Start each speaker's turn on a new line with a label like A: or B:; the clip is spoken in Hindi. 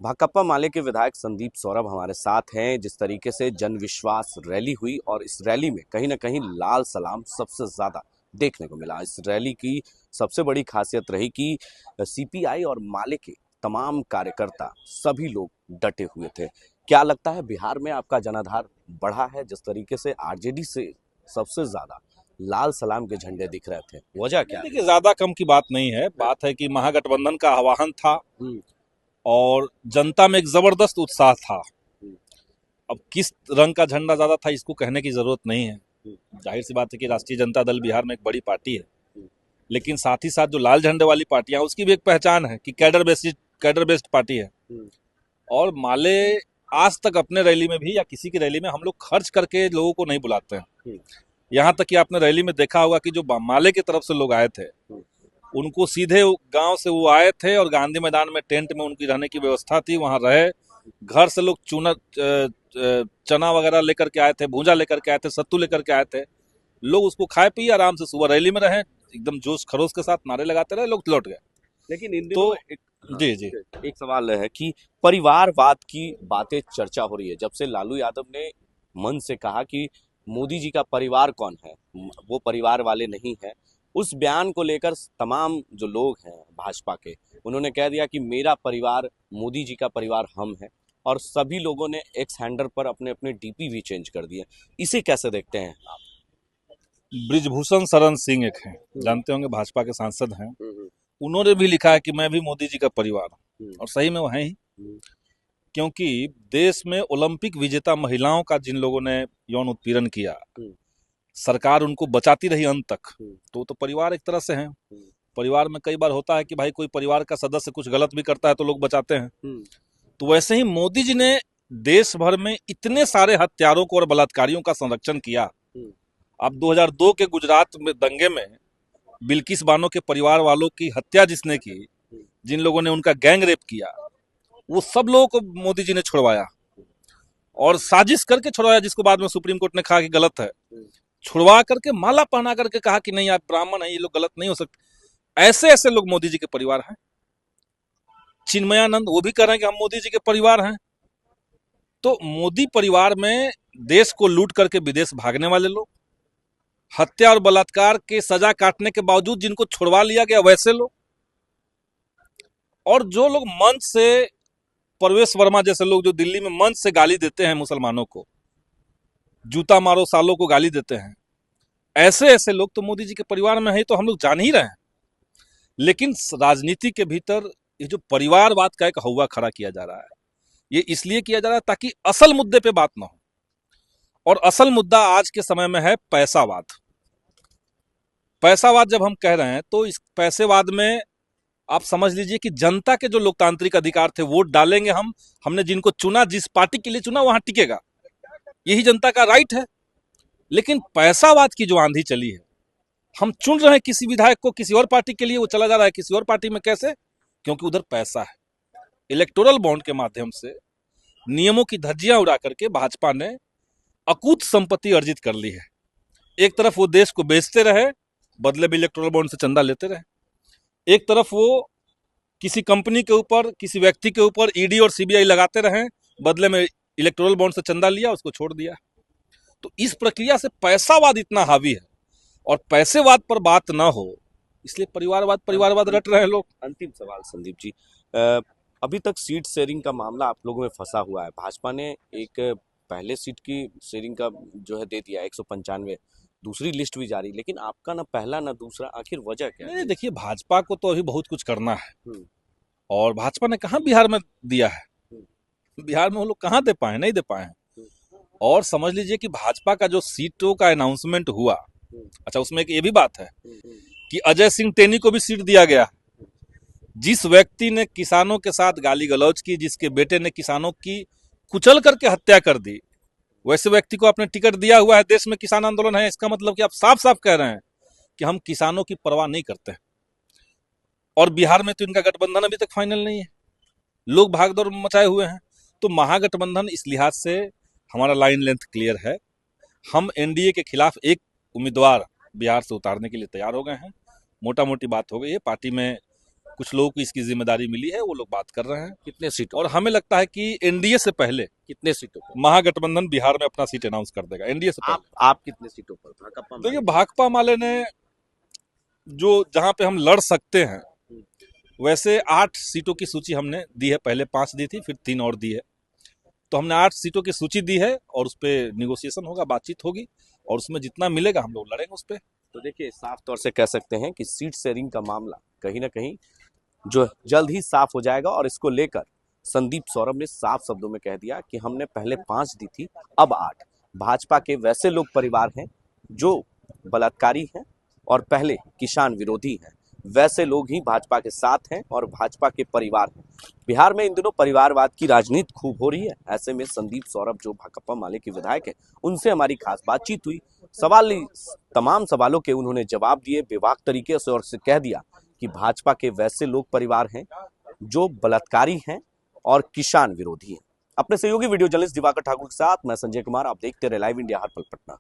A: भाकपा माले के विधायक संदीप सौरभ हमारे साथ हैं। जिस तरीके से जन विश्वास रैली हुई और इस रैली में कहीं ना कहीं लाल सलाम सबसे ज्यादा देखने को मिला। इस रैली की सबसे बड़ी खासियत रही कि सीपीआई और माले के तमाम कार्यकर्ता सभी लोग डटे हुए थे। क्या लगता है बिहार में आपका जनाधार बढ़ा है? जिस तरीके से आरजेडी से सबसे ज्यादा लाल सलाम के झंडे दिख रहे थे, वजह क्या है?
B: देखिए, ज्यादा कम की बात नहीं है। बात है कि महागठबंधन का आह्वान था और जनता में एक जबरदस्त उत्साह था। अब किस रंग का झंडा ज्यादा था इसको कहने की जरूरत नहीं है। जाहिर सी बात है कि राष्ट्रीय जनता दल बिहार में एक बड़ी पार्टी है, लेकिन साथ ही साथ जो लाल झंडे वाली पार्टियां उसकी भी एक पहचान है कि कैडर बेस्ड पार्टी है। और माले आज तक अपने रैली में भी या किसी की रैली में हम लोग खर्च करके लोगों को नहीं बुलाते हैं। यहाँ तक कि आपने रैली में देखा होगा कि जो माले की तरफ से लोग आए थे उनको सीधे गांव से वो आए थे और गांधी मैदान में टेंट में उनकी रहने की व्यवस्था थी, वहां रहे। घर से लोग चना वगैरह लेकर के आए थे, भूंजा लेकर के आए थे, सत्तू लेकर के आए थे। लोग उसको खाए पिए आराम से सुबह रैली में रहे, एकदम जोश खरोश के साथ नारे लगाते रहे, लोग लौट गए।
A: लेकिन इन दिनों
B: जी जी
A: एक सवाल है कि परिवारवाद की बातें चर्चा हो रही है। जब से लालू यादव ने मन से कहा कि मोदी जी का परिवार कौन है, वो परिवार वाले नहीं है, उस बयान को लेकर तमाम जो लोग हैं भाजपा के, उन्होंने कह दिया कि मेरा परिवार मोदी जी का परिवार हम है। और सभी लोगों ने एक्स हैंडल पर अपने अपने डीपी भी चेंज कर दिए। इसे कैसे देखते हैं आप?
B: ब्रिजभूषण शरण सिंह एक हैं, जानते होंगे, भाजपा के सांसद हैं। उन्होंने भी लिखा है कि मैं भी मोदी जी का परिवार हूं, और सही में वो हैं ही। क्योंकि देश में ओलंपिक विजेता महिलाओं का जिन लोगों ने यौन उत्पीड़न किया, सरकार उनको बचाती रही अंत तक, तो परिवार एक तरह से हैं। परिवार में कई बार होता है कि भाई कोई परिवार का सदस्य कुछ गलत भी करता है तो लोग बचाते हैं। तो वैसे ही मोदी जी ने देश भर में इतने सारे हत्यारों को और बलात्कारियों का संरक्षण किया। अब 2002 के गुजरात में दंगे में बिल्किस बानो के परिवार वालों की हत्या जिसने की, जिन लोगों ने उनका गैंग रेप किया, वो सब लोगों को मोदी जी ने छुड़वाया, और साजिश करके छुड़वाया, जिसको बाद में सुप्रीम कोर्ट ने कहा कि गलत है। छुड़वा करके माला पहना करके कहा कि नहीं, आप ब्राह्मण हैं, ये लोग गलत नहीं हो सकते। ऐसे ऐसे लोग मोदी जी के परिवार हैं। चिन्मयानंद वो भी कह रहे हैं कि हम मोदी जी के परिवार हैं। तो मोदी परिवार में देश को लूट करके विदेश भागने वाले लोग, हत्या और बलात्कार के सजा काटने के बावजूद जिनको छुड़वा लिया गया वैसे लोग, और जो लोग मंच से, परवेश वर्मा जैसे लोग जो दिल्ली में मंच से गाली देते हैं मुसलमानों को, जूता मारो सालों को गाली देते हैं, ऐसे ऐसे लोग तो मोदी जी के परिवार में है, तो हम लोग जान ही रहे हैं। लेकिन राजनीति के भीतर ये जो परिवारवाद का एक हौवा खड़ा किया जा रहा है, ये इसलिए किया जा रहा है ताकि असल मुद्दे पे बात ना हो। और असल मुद्दा आज के समय में है पैसावाद। पैसावाद जब हम कह रहे हैं तो इस पैसेवाद में आप समझ लीजिए कि जनता के जो लोकतांत्रिक अधिकार थे वोट डालेंगे हमने जिनको चुना, जिस पार्टी के लिए चुना वहां टिकेगा, यही जनता का राइट है। लेकिन पैसावाद की जो आंधी चली है, हम चुन रहे हैं किसी विधायक को किसी और पार्टी के लिए, वो चला जा रहा है किसी और पार्टी में। कैसे? क्योंकि उधर पैसा है। इलेक्टोरल बॉन्ड के माध्यम से नियमों की धज्जियां उड़ा करके भाजपा ने अकूत संपत्ति अर्जित कर ली है। एक तरफ वो देश को बेचते रहे, बदले में इलेक्टोरल बॉन्ड से चंदा लेते रहे। एक तरफ वो किसी कंपनी के ऊपर, किसी व्यक्ति के ऊपर ईडी और सीबीआई लगाते रहे, बदले में इलेक्टोरल बॉन्ड से चंदा लिया, उसको छोड़ दिया। तो इस प्रक्रिया से पैसावाद इतना हावी है, और पैसेवाद पर बात ना हो इसलिए परिवारवाद रट रहे हैं लोग।
A: अंतिम सवाल संदीप जी, अभी तक सीट शेयरिंग का मामला आप लोगों में फंसा हुआ है। भाजपा ने एक पहले सीट की शेयरिंग का जो है दे दिया 195, दूसरी लिस्ट भी जारी, लेकिन आपका ना पहला ना दूसरा, आखिर वजह क्या है?
B: नहीं, देखिए, भाजपा को तो अभी बहुत कुछ करना है, और भाजपा ने कहाँ बिहार में दिया है? बिहार में वो लोग कहाँ दे पाए, नहीं दे पाए हैं। और समझ लीजिए कि भाजपा का जो सीटों का अनाउंसमेंट हुआ, अच्छा, उसमें एक ये भी बात है कि अजय सिंह टेनी को भी सीट दिया गया। जिस व्यक्ति ने किसानों के साथ गाली गलौज की, जिसके बेटे ने किसानों की कुचल करके हत्या कर दी, वैसे व्यक्ति को आपने टिकट दिया हुआ है। देश में किसान आंदोलन है, इसका मतलब कि आप साफ साफ कह रहे हैं कि हम किसानों की परवाह नहीं करते। और बिहार में तो इनका गठबंधन अभी तक फाइनल नहीं है, लोग भागदौड़ मचाए हुए हैं। तो महागठबंधन इस लिहाज से हमारा लाइन लेंथ क्लियर है। हम एनडीए के खिलाफ एक उम्मीदवार बिहार से उतारने के लिए तैयार हो गए हैं। मोटा मोटी बात हो गई है, पार्टी में कुछ लोगों को इसकी जिम्मेदारी मिली है, वो लोग बात कर रहे हैं।
A: कितने सीटों
B: और हमें लगता है कि एनडीए से पहले
A: कितने सीटों पर
B: महागठबंधन बिहार में अपना सीट अनाउंस कर देगा, एनडीए से
A: आप
B: पहले।
A: आप कितने सीटों पर भाकपा
B: देखिए,
A: माले?
B: भाकपा माले ने जो जहां पे हम लड़ सकते हैं, वैसे 8 सीटों की सूची हमने दी है। पहले 5 दी थी, फिर 3 और दी है। तो हमने 8 सीटों की सूची दी है और उस पर निगोशिएशन होगा, बातचीत होगी, और उसमें जितना मिलेगा हम लोग लड़ेंगे उस पर।
A: तो देखिए, साफ तौर से कह सकते हैं कि सीट शेयरिंग का मामला कहीं ना कहीं जो जल्द ही साफ हो जाएगा, और इसको लेकर संदीप सौरभ ने साफ शब्दों में कह दिया कि हमने पहले 5 दी थी, अब 8। भाजपा के वैसे लोग परिवार हैं जो बलात्कारी हैं और पहले किसान विरोधी हैं, वैसे लोग ही भाजपा के साथ हैं और भाजपा के परिवार हैं। बिहार में इन दिनों परिवारवाद की राजनीति खूब हो रही है। ऐसे में संदीप सौरभ जो भाकपा माले के विधायक हैं, उनसे हमारी खास बातचीत हुई। तमाम सवालों के उन्होंने जवाब दिए बेबाक तरीके से, और से कह दिया कि भाजपा के वैसे लोग परिवार हैं जो बलात्कारी हैं और किसान विरोधी हैं। अपने सहयोगी वीडियो जर्नलिस्ट दिवाकर ठाकुर के साथ मैं संजय कुमार, आप देखते रहे लाइव इंडिया हर पल पटना।